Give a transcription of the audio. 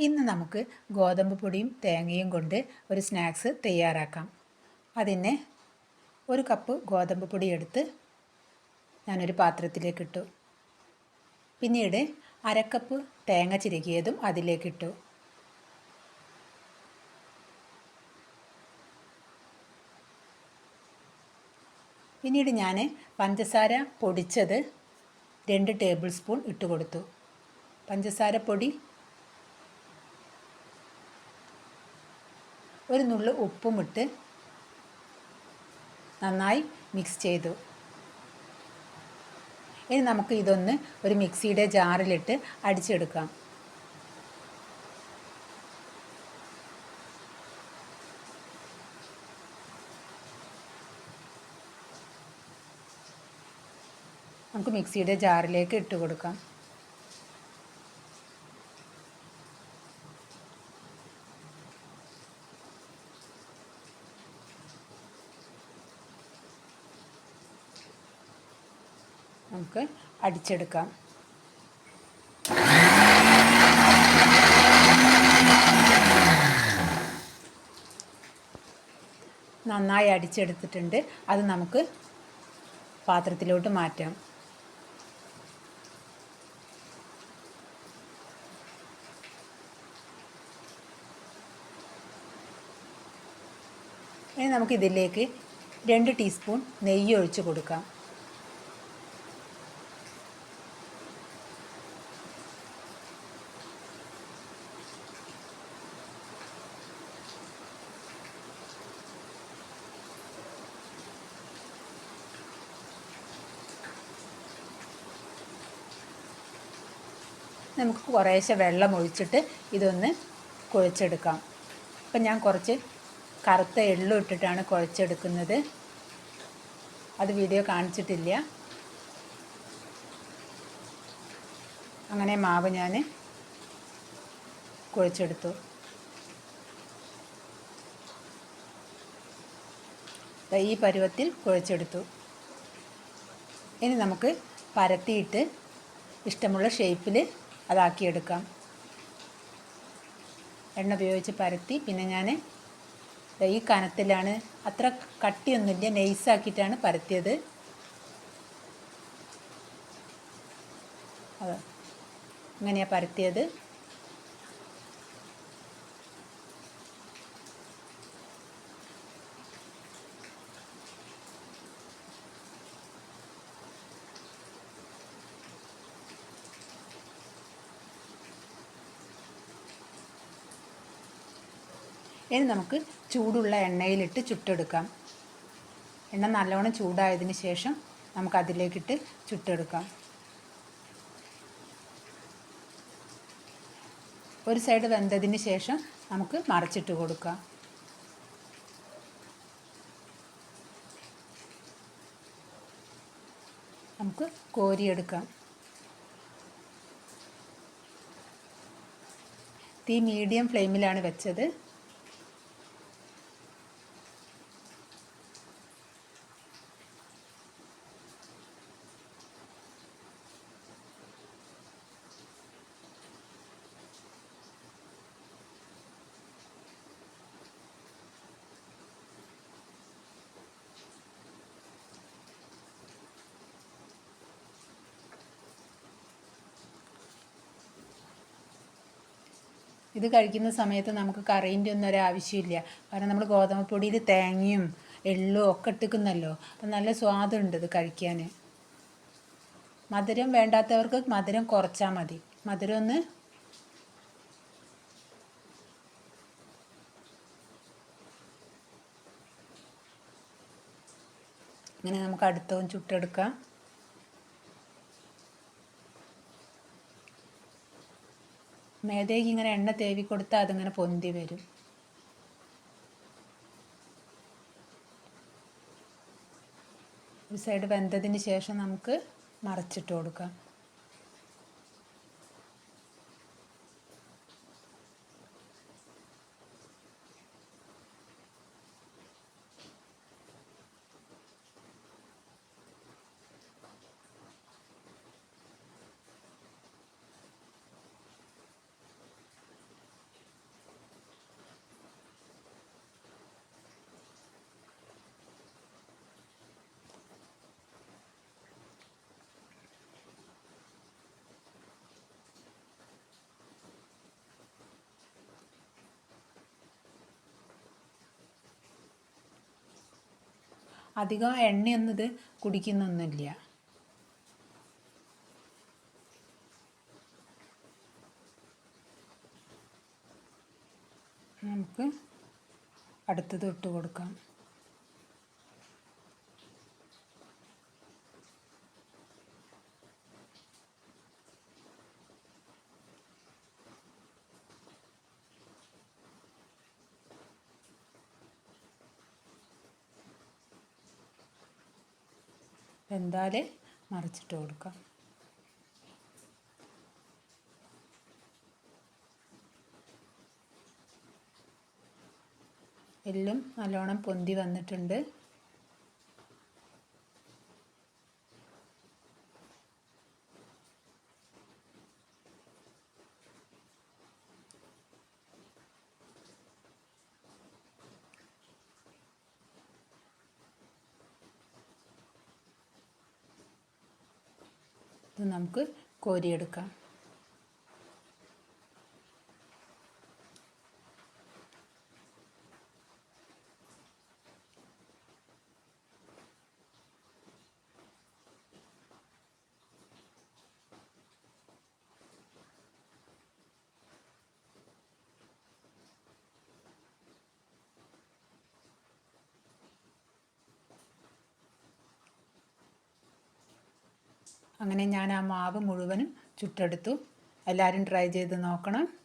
ഇന്ന് നമുക്ക് ഗോതമ്പ് പൊടിയും തേങ്ങയും കൊണ്ട് ഒരു സ്നാക്സ് തയ്യാറാക്കാം. അതിന് ഒരു കപ്പ് ഗോതമ്പ് പൊടി എടുത്ത് ഞാനൊരു പാത്രത്തിലേക്കിട്ടു. പിന്നീട് അരക്കപ്പ് തേങ്ങ ചിരകിയതും അതിലേക്കിട്ടു. പിന്നീട് ഞാൻ പഞ്ചസാര പൊടിച്ചത് 2 ടേബിൾ സ്പൂൺ ഇട്ട് കൊടുത്തു. പഞ്ചസാര പൊടി, ഒരു നുള്ളു ഉപ്പും ഇട്ട് നന്നായി മിക്സ് ചെയ്തു. ഇനി നമുക്ക് ഇതൊന്ന് ഒരു മിക്സിയുടെ ജാറിലിട്ട് അടിച്ചെടുക്കാം. നമുക്ക് മിക്സിയുടെ ജാറിലേക്ക് ഇട്ട് കൊടുക്കാം. നമുക്ക് അടിച്ചെടുക്കാം. നന്നായി അടിച്ചെടുത്തിട്ടുണ്ട്. അത് നമുക്ക് പാത്രത്തിലോട്ട് മാറ്റാം. ഇനി നമുക്കിതിലേക്ക് 2 ടീസ്പൂൺ നെയ്യ് ഒഴിച്ച് കൊടുക്കാം. നമുക്ക് കുറേശ്ശെ വെള്ളം ഒഴിച്ചിട്ട് ഇതൊന്ന് കുഴച്ചെടുക്കാം. അപ്പം ഞാൻ കുറച്ച് കറുത്ത എള്ളു ഇട്ടിട്ടാണ് കുഴച്ചെടുക്കുന്നത്. അത് വീഡിയോ കാണിച്ചിട്ടില്ല. അങ്ങനെ മാവ് ഞാൻ കുഴച്ചെടുത്തു. ഈ പരുവത്തിൽ കുഴച്ചെടുത്തു. ഇനി നമുക്ക് പരത്തിയിട്ട് ഇഷ്ടമുള്ള ഷേപ്പിൽ അതാക്കിയെടുക്കാം. എണ്ണ ഉപയോഗിച്ച് പരത്തി പിന്നെ ഞാൻ ഈ കനത്തിലാണ്, അത്ര കട്ടിയൊന്നുമില്ല, നൈസാക്കിയിട്ടാണ് പരത്തിയത്. അത് ഇങ്ങനെയാണ് പരത്തിയത്. ഇനി നമുക്ക് ചൂടുള്ള എണ്ണയിലിട്ട് ചുട്ടെടുക്കാം. എണ്ണ നല്ലോണം ചൂടായതിന് ശേഷം നമുക്കതിലേക്കിട്ട് ചുട്ടെടുക്കാം. ഒരു സൈഡ് വെന്തതിന് ശേഷം നമുക്ക് മറിച്ചിട്ട് കൊടുക്കാം. നമുക്ക് കോരിയെടുക്കാം. തീ മീഡിയം ഫ്ലെയിമിലാണ് വെച്ചത്. ഇത് കഴിക്കുന്ന സമയത്ത് നമുക്ക് കറീൻ്റെ ഒന്നും ഒരാവശ്യമില്ല. കാരണം നമ്മൾ ഗോതമ്പ് പൊടിയിൽ തേങ്ങയും എള്ളും ഒക്കെ ഇട്ടിക്കുന്നല്ലോ. അപ്പം നല്ല സ്വാദുണ്ട് ഇത് കഴിക്കാൻ. മധുരം വേണ്ടാത്തവർക്ക് മധുരം കുറച്ചാൽ മതി. മധുരം ഒന്ന് ഇങ്ങനെ നമുക്ക് അടുത്തവും ചുട്ടെടുക്കാം. മേതേക്ക് ഇങ്ങനെ എണ്ണ തേവി കൊടുത്താൽ അതിങ്ങനെ പൊന്തി വരും. ഒരു സൈഡ് വെന്തതിന് ശേഷം നമുക്ക് മറിച്ചിട്ട് കൊടുക്കാം. അധികം എണ്ണയൊന്നും ഇത് കുടിക്കുന്നൊന്നുമില്ല. നമുക്ക് അടുത്തത് ഇട്ട് കൊടുക്കാം. വെന്താൽ മറിച്ചിട്ട് കൊടുക്കാം. എല്ലാം നല്ലോണം പൊന്തി വന്നിട്ടുണ്ട്. ഇത് നമുക്ക് കോരിയെടുക്കാം. അങ്ങനെ ഞാൻ ആ മാവ് മുഴുവനും ചുട്ടെടുത്തു. എല്ലാവരും ട്രൈ ചെയ്ത് നോക്കണം.